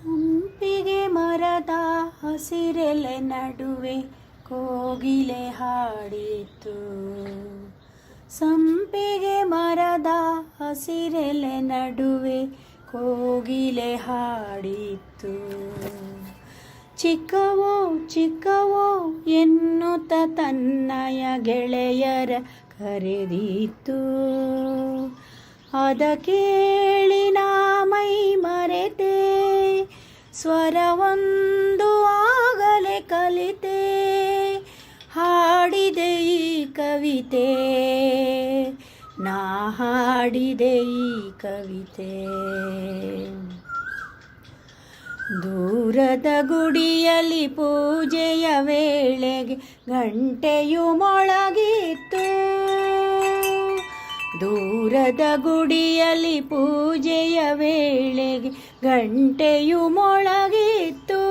ಸಂಪಿಗೆ ಮರದ ಹಸಿರೆಲೆ ನಡುವೆ ಕೋಗಿಲೆ ಹಾಡಿತು. ಸಂಪಿಗೆ ಮರದ ಹಸಿರೆಲೆ ನಡುವೆ ಕೋಗಿಲೆ ಹಾಡಿತು. ಚಿಕ್ಕವೋ ಚಿಕ್ಕವೋ ಎನ್ನುತ್ತ ತನ್ನಯ ಗೆಳೆಯರ ಕರೆದಿತ್ತು. ಅದ ಕೇಳಿ ನಾ ಮೈ ಮರೆತೆ, ಸ್ವರವೊಂದು ಆಗಲೇ ಕಲಿತೆ. ಹಾಡಿದೆ ಈ ಕವಿತೆ, ನಾ ಹಾಡಿದೆ ಈ ಕವಿತೆ. ದೂರದ ಗುಡಿಯಲ್ಲಿ ಪೂಜೆಯ ವೇಳೆಗೆ ಗಂಟೆಯು ಮೊಳಗಿತ್ತು. ದೂರದ ಗುಡಿಯಲ್ಲಿ ಪೂಜೆಯ ವೇಳೆಗೆ ಗಂಟೆಯು ಮೊಳಗಿತ್ತು.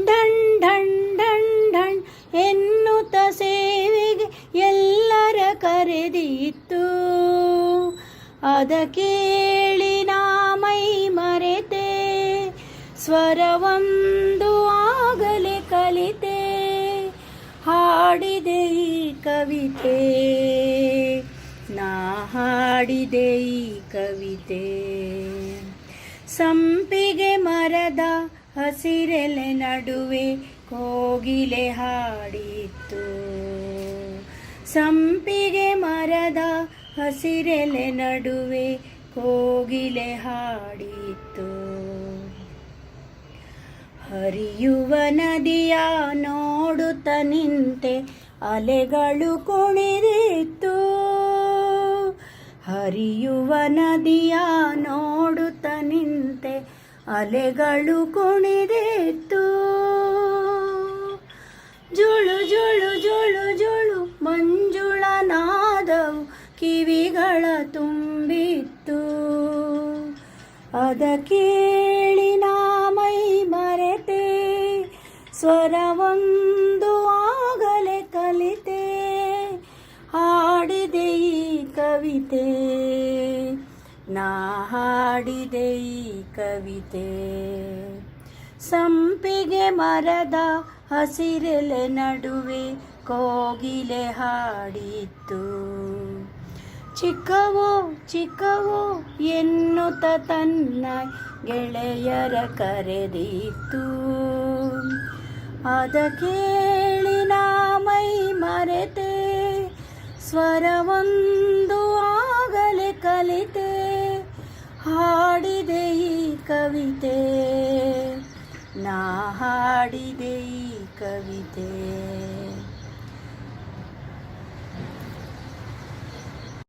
ಢಣ್ ಢಣ್ ಢಣ್ ಢಣ್ ಎನ್ನುತ್ತ ಸೇವೆಗೆ ಎಲ್ಲರ ಕರೆದಿತ್ತು. ಅದ ಕೇಳಿ ನಾ ಮೈ ಮರೆತೆ, ಸ್ವರವೊಂದು ಆಗಲೇ ಕಲಿತೆ. ಹಾಡಿದೆ ಈ ಕವಿತೆ, ನಾ ಹಾಡಿದೆ ಈ ಕವಿತೆ. ಸಂಪಿಗೆ ಮರದ ಹಸಿರೆಲೆ ನಡುವೆ ಕೋಗಿಲೆ ಹಾಡಿತ್ತು. ಸಂಪಿಗೆ ಮರದ ಹಸಿರೆಲೆ ನಡುವೆ ಕೋಗಿಲೆ ಹಾಡಿತ್ತು. ಹರಿಯುವ ನದಿಯ ನೋಡುತ್ತ ನಿಂತೆ ಅಲೆಗಳು ಕುಣಿದಿತ್ತು. ಹರಿಯುವ ನದಿಯ ನೋಡುತ್ತ ನಿಂತೆ ಅಲೆಗಳು ಕುಣಿದಿತ್ತು. ಜುಳು ಜುಳು ಜುಳು ಜುಳು ಮಂಜುಳ ನಾದವು ಕಿವಿಗಳ ತುಂಬಿತ್ತು. ಅದ ಕೇಳಿ ನಾ ಮೈ ಮರೆತೆ, ಸ್ವರವೊಂದು ಆಗಲೇ ಕಲಿತೆ. ಹಾಡಿದೆ ಈ ಕವಿತೆ, ನಾ ಹಾಡಿದೆ ಈ ಕವಿತೆ. ಸಂಪಿಗೆ ಮರದ ಹಸಿರೆಲೆ ನಡುವೆ ಕೋಗಿಲೆ ಹಾಡಿತ್ತು. ಚಿಕ್ಕವೋ ಚಿಕ್ಕವೋ ಎನ್ನುತ್ತ ತನ್ನ ಗೆಳೆಯರ ಕರೆದಿತ್ತು. ಅದ ಕೇಳಿ ನಾ ಮೈ ಮರೆತೆ, ಸ್ವರವೊಂದು ಆಗಲೇ ಕಲಿತೆ. ಹಾಡಿದೆ ಈ ಕವಿತೆ, ನಾ ಹಾಡಿದೆ ಈ ಕವಿತೆ.